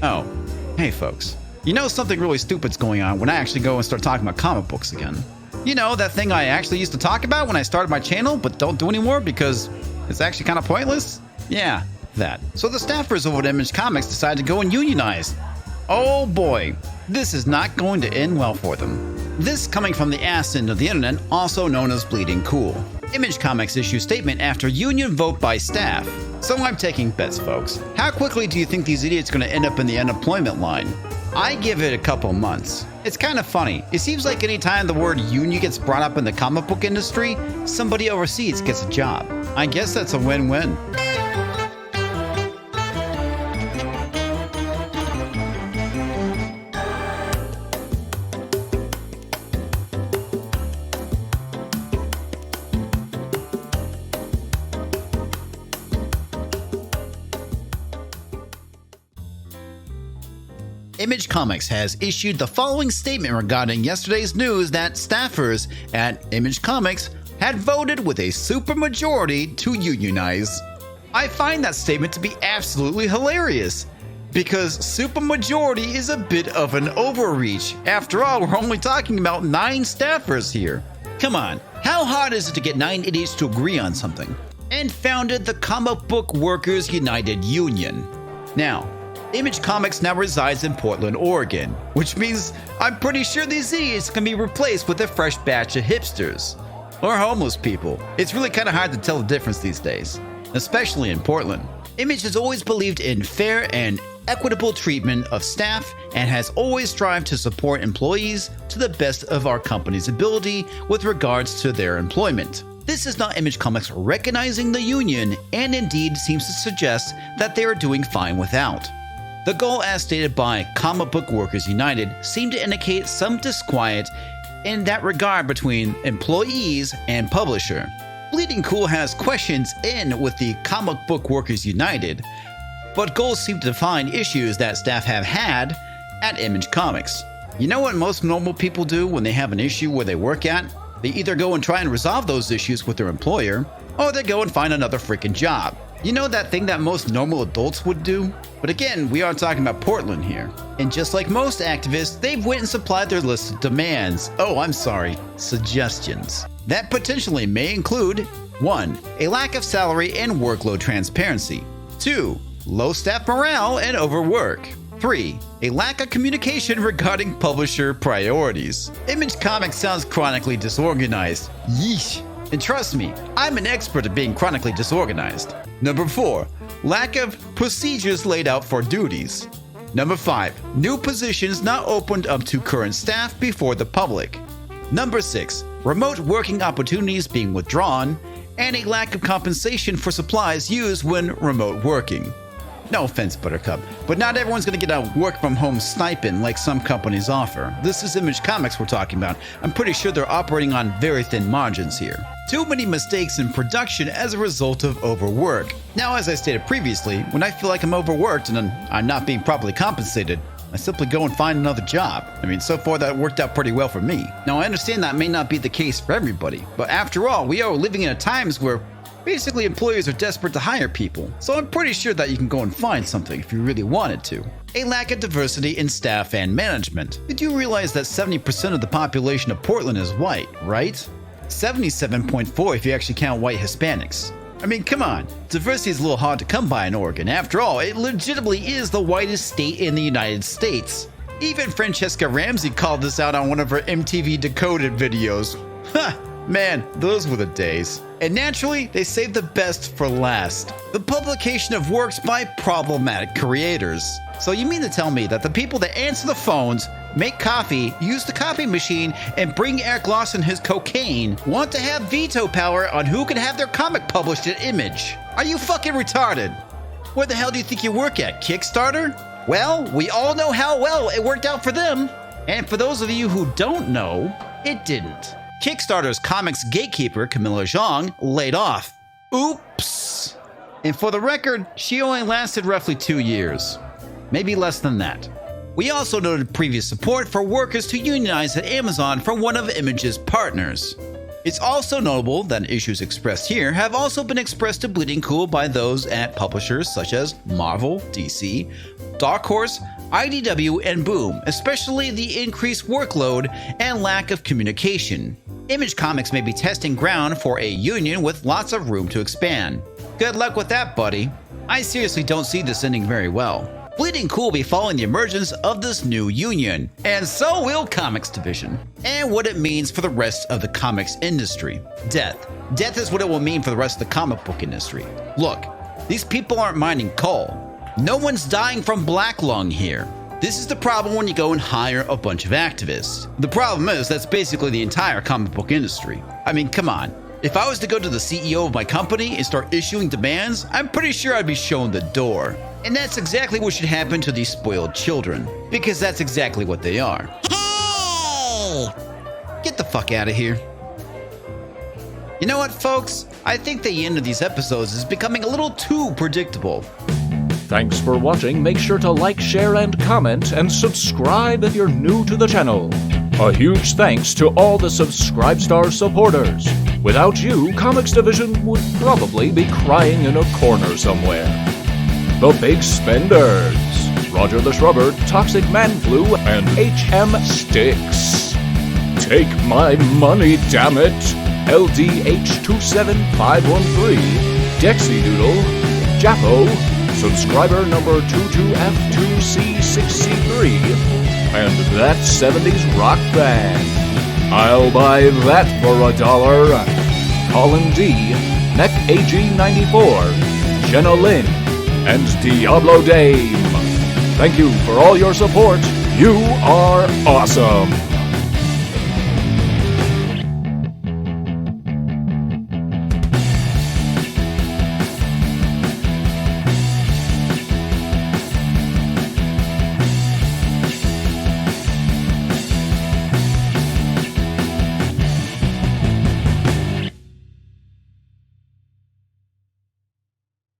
Oh, hey folks. You know something really stupid's going on when I actually go and start talking about comic books again. You know, that thing I actually used to talk about when I started my channel, but don't do anymore because it's actually kind of pointless? Yeah, that. So the staffers over at Image Comics decided to go and unionize. Oh boy, this is not going to end well for them. This coming from the ass end of the internet, also known as Bleeding Cool. Image Comics issues statement after union vote by staff. So I'm taking bets, folks. How quickly do you think these idiots are going to end up in the unemployment line? I give it a couple months. It's kind of funny. It seems like anytime the word union gets brought up in the comic book industry, somebody overseas gets a job. I guess that's a win-win. Image Comics has issued the following statement regarding yesterday's news that staffers at Image Comics had voted with a supermajority to unionize. I find that statement to be absolutely hilarious, because supermajority is a bit of an overreach. After all, we're only talking about 9 staffers here. Come on, how hard is it to get 9 idiots to agree on something? And founded the Comic Book Workers United Union. Now, Image Comics now resides in Portland, Oregon, which means I'm pretty sure these idiots can be replaced with a fresh batch of hipsters. Or homeless people. It's really kind of hard to tell the difference these days, especially in Portland. Image has always believed in fair and equitable treatment of staff and has always strived to support employees to the best of our company's ability with regards to their employment. This is not Image Comics recognizing the union, and indeed seems to suggest that they are doing fine without. The goal, as stated by Comic Book Workers United, seemed to indicate some disquiet in that regard between employees and publisher. Bleeding Cool has questions in with the Comic Book Workers United, but goals seem to define issues that staff have had at Image Comics. You know what most normal people do when they have an issue where they work at? They either go and try and resolve those issues with their employer, or they go and find another freaking job. You know that thing that most normal adults would do? But again, we are talking about Portland here. And just like most activists, they've went and supplied their list of demands. Suggestions. That potentially may include 1. A lack of salary and workload transparency. 2. Low staff morale and overwork. 3. A lack of communication regarding publisher priorities. Image Comics sounds chronically disorganized. Yeesh. And trust me, I'm an expert at being chronically disorganized. Number 4, lack of procedures laid out for duties. Number 5, new positions not opened up to current staff before the public. Number 6, remote working opportunities being withdrawn, and a lack of compensation for supplies used when remote working. No offense, Buttercup, but not everyone's going to get a work-from-home stipend like some companies offer. This is Image Comics we're talking about. I'm pretty sure they're operating on very thin margins here. Too many mistakes in production as a result of overwork. Now, as I stated previously, when I feel like I'm overworked and I'm not being properly compensated, I simply go and find another job. I mean, so far that worked out pretty well for me. Now, I understand that may not be the case for everybody, but after all, we are living in a times where basically employers are desperate to hire people, so I'm pretty sure that you can go and find something if you really wanted to. A lack of diversity in staff and management. Did you realize that 70% of the population of Portland is white, right? 77.4 if you actually count white Hispanics. I mean, come on, diversity is a little hard to come by in Oregon. After all, it legitimately is the whitest state in the United States. Even Francesca Ramsey called this out on one of her MTV Decoded videos. Ha! Man, those were the days. And naturally, they saved the best for last. The publication of works by problematic creators. So you mean to tell me that the people that answer the phones, make coffee, use the copy machine, and bring Eric Lawson his cocaine want to have veto power on who can have their comic published at Image? Are you fucking retarded? Where the hell do you think you work at, Kickstarter? Well, we all know how well it worked out for them. And for those of you who don't know, it didn't. Kickstarter's comics gatekeeper, Camilla Zhang, laid off. Oops! And for the record, she only lasted roughly 2 years. Maybe less than that. We also noted previous support for workers to unionize at Amazon from one of Image's partners. It's also notable that issues expressed here have also been expressed to Bleeding Cool by those at publishers such as Marvel, DC, Dark Horse, IDW, and Boom, especially the increased workload and lack of communication. Image Comics may be testing ground for a union with lots of room to expand. Good luck with that, buddy. I seriously don't see this ending very well. Bleeding Cool will be following the emergence of this new union, and so will Comics Division, and what it means for the rest of the comics industry. Death. Death is what it will mean for the rest of the comic book industry. Look, these people aren't mining coal. No one's dying from black lung here. This is the problem when you go and hire a bunch of activists. The problem is that's basically the entire comic book industry. I mean, come on. If I was to go to the CEO of my company and start issuing demands, I'm pretty sure I'd be shown the door. And that's exactly what should happen to these spoiled children. Because that's exactly what they are. Hey! Get the fuck out of here. You know what, folks? I think the end of these episodes is becoming a little too predictable. Thanks for watching. Make sure to like, share, and comment, and subscribe if you're new to the channel. A huge thanks to all the Subscribestar supporters. Without you, Comics Division would probably be crying in a corner somewhere. The Big Spenders, Roger the Shrubber, Toxic Manflu, and HMStix. Take my money, damn it! LDH27513, Dexidoodle, J.A.F.O, subscriber number 22F2C6C3, and that 70s-rock-fan. I'll buy that for $1. Colin D, Neck AG94, Jenna Lyn, and DiabloDame. Thank you for all your support. You are awesome.